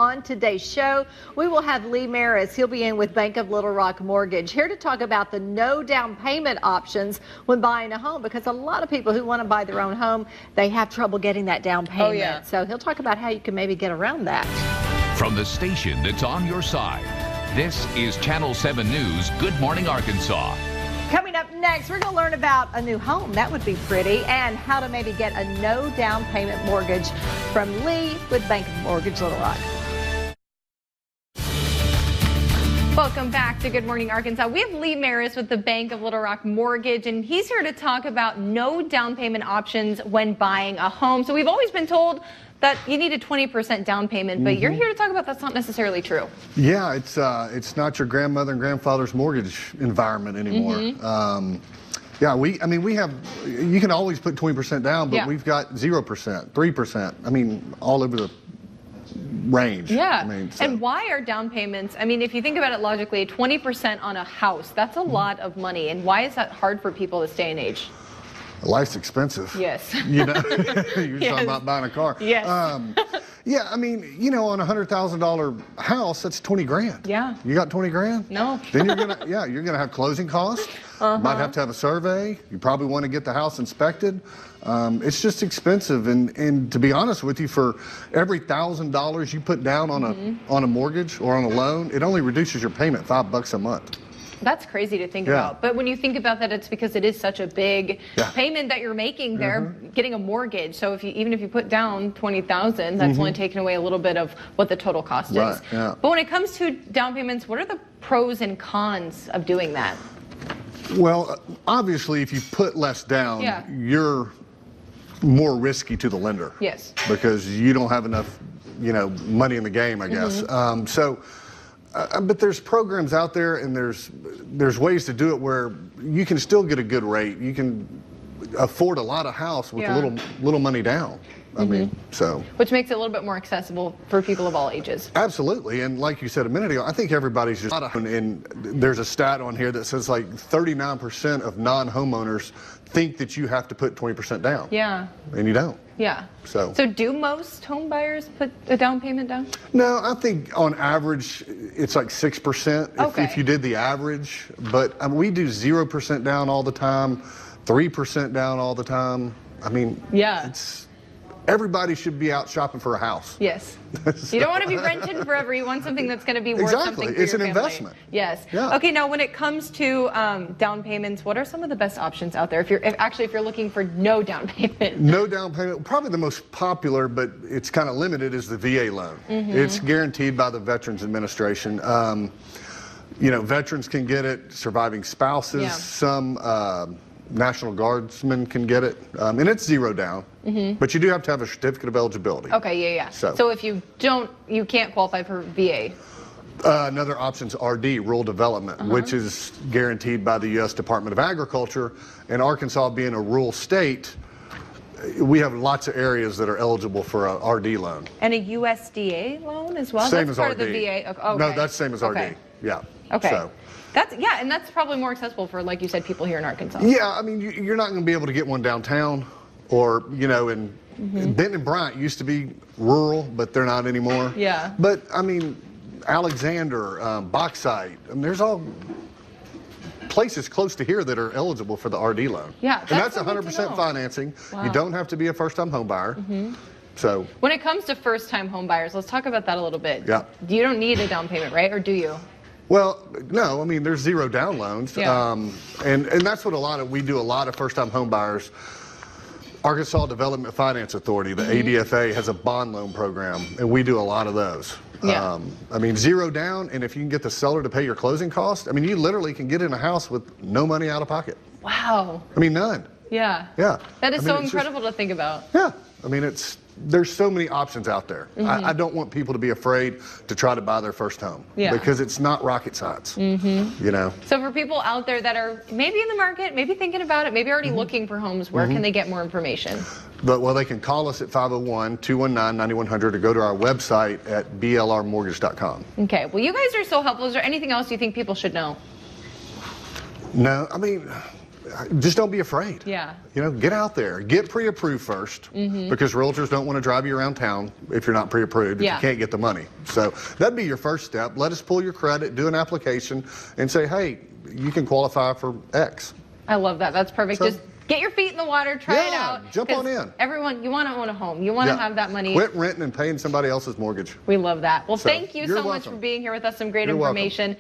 on today's show, we will have Lee Maris. He'll be in with Bank of Little Rock Mortgage, here to talk about the no down payment options when buying a home, because a lot of people who want to buy their own home, they have trouble getting that down payment. Oh, yeah. So he'll talk about how you can maybe get around that. From the station that's on your side, this is Channel 7 News Good Morning Arkansas. Coming up next, we're going to learn about a new home. That would be pretty. And how to maybe get a no down payment mortgage from Lee with Bank of Mortgage Little Rock. Welcome back to Good Morning Arkansas. We have Lee Maris with the Bank of Little Rock Mortgage, and he's here to talk about no down payment options when buying a home. So we've always been told that you need a 20% down payment, but you're here to talk about that's not necessarily true. Yeah, it's not your grandmother and grandfather's mortgage environment anymore. Yeah, we have, you can always put 20% down, but we've got 0%, 3%. I mean, all over the range. Yeah. I mean, And why are down payments? I mean, if you think about it logically, 20% on a house, that's a lot of money. And why is that hard for people this day and age? Life's expensive. Yes. You know, you're talking about buying a car. Yes. Yeah, I mean, you know, on a $100,000 house, that's 20 grand. Yeah. You got 20 grand? No. Then you're gonna, you're gonna have closing costs. Might have to have a survey. You probably want to get the house inspected. It's just expensive, and to be honest with you, for every $1,000 you put down on a mortgage or on a loan, it only reduces your payment $5 a month. That's crazy to think about. But when you think about that, it's because it is such a big payment that you're making there, getting a mortgage. So even if you put down $20,000, that's only taking away a little bit of what the total cost is. Yeah. But when it comes to down payments, what are the pros and cons of doing that? Well, obviously, if you put less down, you're more risky to the lender. Yes. Because you don't have enough, money in the game, I guess. But there's programs out there, and there's ways to do it where you can still get a good rate. You can afford a lot of house with a little money down. I mean, so. Which makes it a little bit more accessible for people of all ages. Absolutely, and like you said a minute ago, I think everybody's just, and there's a stat on here that says like 39% of non-homeowners think that you have to put 20% down. Yeah. And you don't. Yeah. So do most home buyers put a down payment down? No, I think on average it's like 6% if you did the average. But we do 0% down all the time, 3% down all the time. I mean, everybody should be out shopping for a house. Yes. You don't want to be renting forever. You want something that's going to be worth something for It's your an family. investment. Yes. Yeah. Okay, now when it comes to down payments, what are some of the best options out there if you're looking for no down payment? No down payment. Probably the most popular, but it's kind of limited, is the VA loan. It's guaranteed by the Veterans Administration. Veterans can get it, surviving spouses, some National Guardsmen can get it, and it's zero down, but you do have to have a certificate of eligibility. Okay, yeah. So if you don't, you can't qualify for VA. Another option is RD, Rural Development, which is guaranteed by the U.S. Department of Agriculture, and Arkansas being a rural state, we have lots of areas that are eligible for a RD loan. And a USDA loan as well? Same that's as part RD. Of the VA? Okay. No, that's same as RD. Yeah. Okay. So. And that's probably more accessible for, like you said, people here in Arkansas. Yeah, I mean, you're not going to be able to get one downtown, or in Benton and Bryant used to be rural, but they're not anymore. Yeah. But I mean, Alexander, Bauxite, there's all places close to here that are eligible for the RD loan. Yeah, and that's 100% financing. Wow. You don't have to be a first-time home buyer. So when it comes to first-time home buyers, let's talk about that a little bit. Yeah. You don't need a down payment, right? Or do you? Well, no, I mean, there's zero down loans. Yeah. And that's what we do a lot of first-time home buyers. Arkansas Development Finance Authority, the ADFA, has a bond loan program, and we do a lot of those. Yeah. I mean, zero down, and if you can get the seller to pay your closing costs, I mean, you literally can get in a house with no money out of pocket. Wow. I mean, none. Yeah. Yeah. That is so incredible to think about. Yeah. I mean, there's so many options out there. I don't want people to be afraid to try to buy their first home because it's not rocket science. So for people out there that are maybe in the market, maybe thinking about it, maybe already looking for homes, where can they get more information? Well, they can call us at 501-219-9100 or go to our website at blrmortgage.com. Okay. Well, you guys are so helpful. Is there anything else you think people should know? No, I mean, just don't be afraid. Yeah. You know, get out there, get pre-approved first, because realtors don't want to drive you around town if you're not pre-approved, if Yeah. you can't get the money. So that'd be your first step. Let us pull your credit, do an application, and say, hey, you can qualify for X. I love that. That's perfect. So- Just get your feet in the water, try it Yeah, out. jump on 'cause in. Everyone, you want to own a home. You want to Yeah. have that money. Quit renting and paying somebody else's mortgage. We love that. Well, So, thank you you're so much welcome. for being here with us. Some great You're welcome. information.